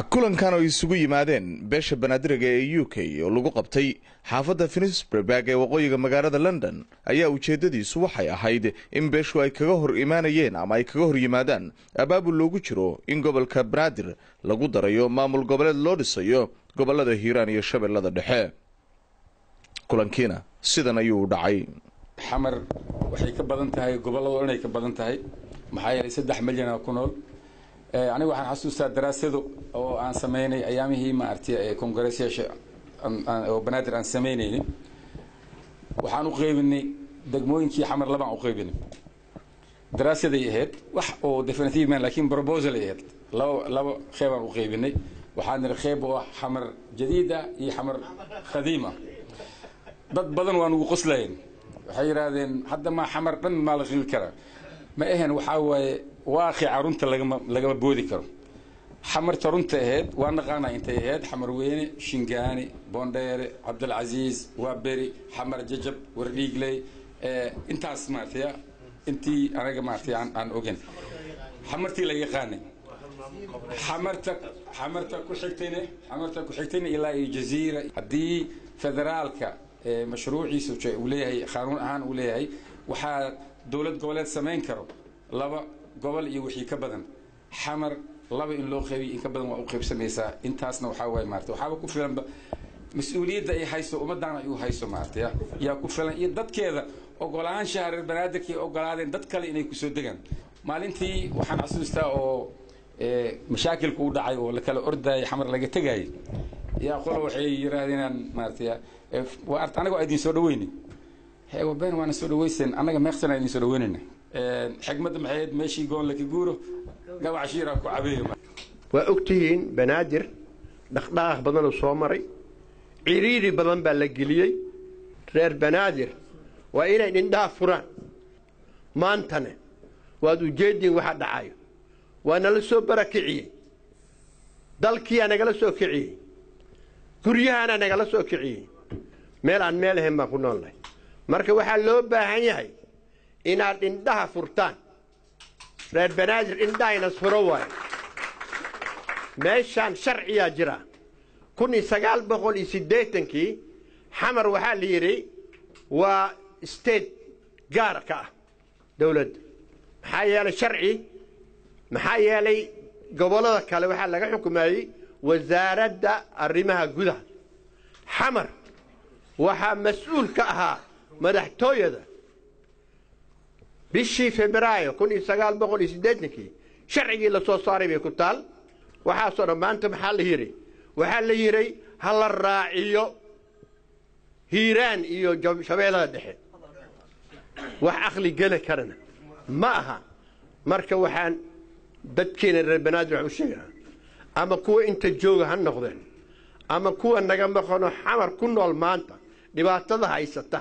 kulankan oo isugu yimaadeen beesha banaadirga ee UK oo lagu qabtay xaafadda Finsbury ee waqooyiga magaalada London ayaa ujeedadiisu waxay ahayd in beeshu ay kaga hor imaanayeen ama ay kaga hor yimaadaan abaabul loogu jiro in gobolka Banaadir lagu darayo maamul goboleed loo dhisayo gobolada Hiiraan iyo Shabeellada Dhexe. Kulankiina sidan ayuu dhacay. xamar waxay ka badan tahay gobolada inay ka badan tahay maxaa yeelay 3 milyan ku nool aniga waxaan xasuustaa daraasado oo aan sameynay ayaamihii ma artay ee kongareesyada oo Banaadir aan sameynay waxaan u qeybinay degmooyinkii xamar laba aan u qeybinay daraasaday ahayd wax oo definitive man laakiin proposal ahayd laba qeyb aan u qeybinay waxaan nir qeyb oo xamar jadiida iyo xamar qadiima dad badan waan ugu qoslayn waxay yiraahdeen hadda ma xamar dhan ma la qeybin kara ma ahan waxa waaye واقع runta laga boodi karo xamarta runta ahayd waan naqaana intay ahayd xamar weyne shingaani boondeere Abdul Aziz Waberi xamar jajab wardhiigley intaas maartay intii anaga maartay aan ogen xamartii la yaqaanay xamarta ku xigtayna ilaa ay jaziira hadii federaalka mashruuciisu uu leeyahay qaanuun ahaan uu leeyahay waxa dawlad goboleed sameyn karo laba gobol iyo wixii ka badan xamar laba in loo qeybiyo in ka badan waa u qeybsanaysaa intaasna waxa way maartay waxa ku filan mas'uuliyadda ay hayso ummadana ay u hayso maartay yaa ku filan iyo dadkeeda ogolaan shahar Banaadirkii ogolaadeen dad kale inay ku soo degaan maalintii waxaan xasuustaa oo mashaakilku u dhacay oo la kala orday xamar laga tagay yaa qolo waxay yiraahdeen maartay waa anaga idin soo dhaweynay heeyo been waana soo dhaweysan anaga meeqsana idin soo dhaweynayna حكمة محيد ماشي يقول لك يقوله قوا عشيرة كعبيهم وأكتين بنادر دخداخ بدن الصومري عريري بدن بالجليي غير بنادر وإلى إنها فران ما أنتنا وادو جدي واحد عايو وأنا لسه بركعي دلكي أنا جلسه كعي كوريا أنا جلسه كعي ميل عن ميلهم ما كنا الله مركب واحد لو بهنيهاي inaad indhaha furtaan reer Banaadir indhaha nasfuro way meeshan sharciya jira 1980kii xamar waxa la yiri waa state gaar ka dawlad maxaa yeelay sharci maxaa yeelay gobolada kale waxa laga xukumayay wasaaradda arrimaha gudaha xamar waxa mas'uul ka ahaa madaxtooyada bishii Febraayo 1980kii sharcigii la soo saaray bay ku taal waxa soo dhamaanta maxaa la yiri hal raaciyo Hiiraan iyo Shabeellada Dhexe wax aqli gal karana ma aha marka waxaan dadkeena reer Banaadir u sheegaa ama kuwa inta jooga han noqdeen ama kuwa naga maqano xamar ku nool maanta dhibaatada haysata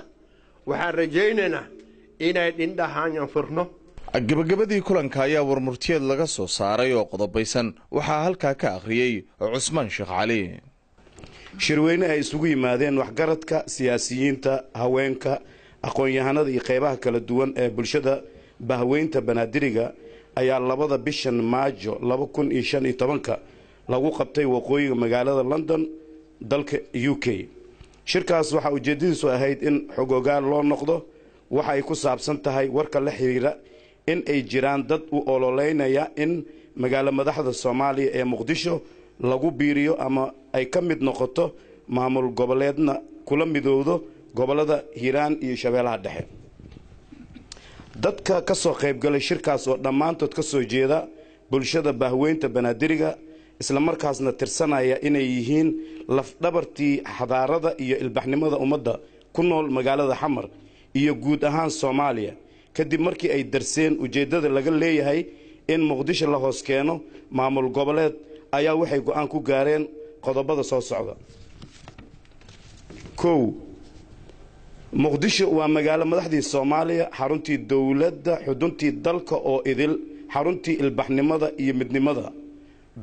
waxaan rajaynaynaa inay indhahaan furno. gabagabadii kulanka ayaa warmurtiyeed laga soo saaray oo qodobaysan waxaa halkaa ka akhriyay Cusmaan Sheekh Cali. shirweyne ay isugu yimaadeen waxgaradka siyaasiyiinta haweenka aqoon-yahanada iyo qaybaha kala duwan ee bulshada bahweynta Banaadiriga ayaa labada bishan Maajo 2015 lagu qabtay waqooyiga magaalada London dalka UK. shirkaas waxa ujeedadiisu ahayd in xogogaal loo noqdo waxa ay ku saabsan tahay warka la xiriira in ay jiraan dad u ololeynaya in magaalo madaxda Soomaaliya ee Muqdisho lagu biiriyo ama ay ka mid noqoto maamul goboleedna kula midowdo gobolada Hiiraan iyo Shabeellaha Dhexe. dadka ka soo qayb galay shirkaas oo dhamaantood ka soo jeeda bulshada bahweynta Banaadiriga isla markaasna tirsanaya inay yihiin laf dhabartii xadaarada iyo ilbaxnimada ummadda ku nool magaalada Xamar iyo guud ahaan Soomaaliya kadib markii ay darseen ujeedada laga leeyahay in Muqdisho la hoos keeno maamul goboleed ayaa waxay go'aan ku gaareen qodobada soo socda. Muqdisho waa magaalo madaxdii Soomaaliya xaruntii dawladda xuduntii dalka oo idil xaruntii ilbaxnimada iyo midnimada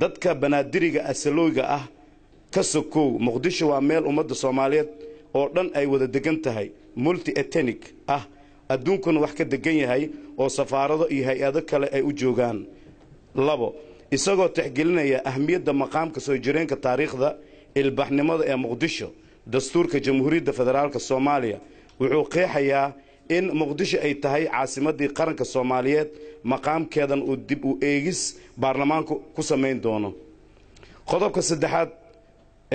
dadka Banaadiriga asalooyga ah ka sokow Muqdisho waa meel ummadda Soomaaliyeed oo dhan ay wada degan tahay multi ethnic ah adduunkuna wax ka degan yahay oo safaarado iyo hay'ado kale ay u joogaan. 2 isagoo tixgelinaya ahmiyadda maqaamka soo jireenka taariikhda ilbaxnimada ee muqdisho dastuurka jamhuuriyadda federaalka soomaaliya wuxuu qeexayaa in muqdisho ay tahay caasimadii qaranka soomaaliyeed maqaamkeedan uu dib u eegis baarlamaanku ku samayn doono qodobka saddexaad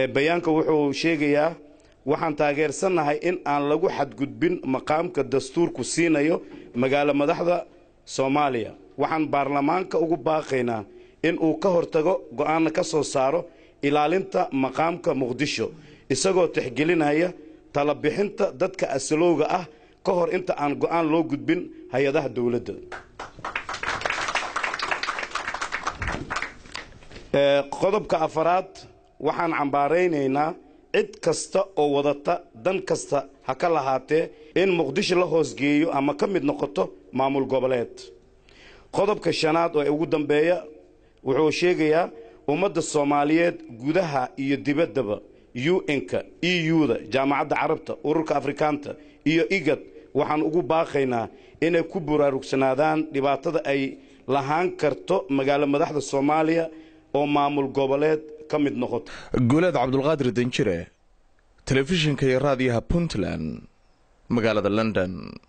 ee bayaanka wuxuu sheegayaa waxaan taageersanahay in aan lagu xadgudbin maqaamka dastuurku siinayo magaalo madaxda Soomaaliya waxaan baarlamaanka ugu baaqaynaa in uu ka hortago go'aan ka soo saaro ilaalinta maqaamka Muqdisho isagoo tixgelinaya tala bixinta dadka asalowga ah ka hor inta aan go'aan loo gudbin hay'adaha dawladda qodobka afaraad waxaan cambaaraynaynaa cid kasta oo wadata dan kasta ha ka lahaatee in Muqdisho la hoosgeeyo ama ka mid noqoto maamul goboleed qodobka shanaad oo ugu dambeeya wuxuu sheegayaa ummadda Soomaaliyeed gudaha iyo dibaddaba UN-ka EU-da jaamacadda Carabta ururka Afrikaanta iyo IGAD waxaan ugu baaqaynaa inay ku buraarugsanaadaan dhibaatada ay lahaan karto magaalo madaxda Soomaaliya oo maamul goboleed ka mid noqoto Guulad Cabdulqaadir Danjire telefishinka iyo raadiyaha Puntland magaalada London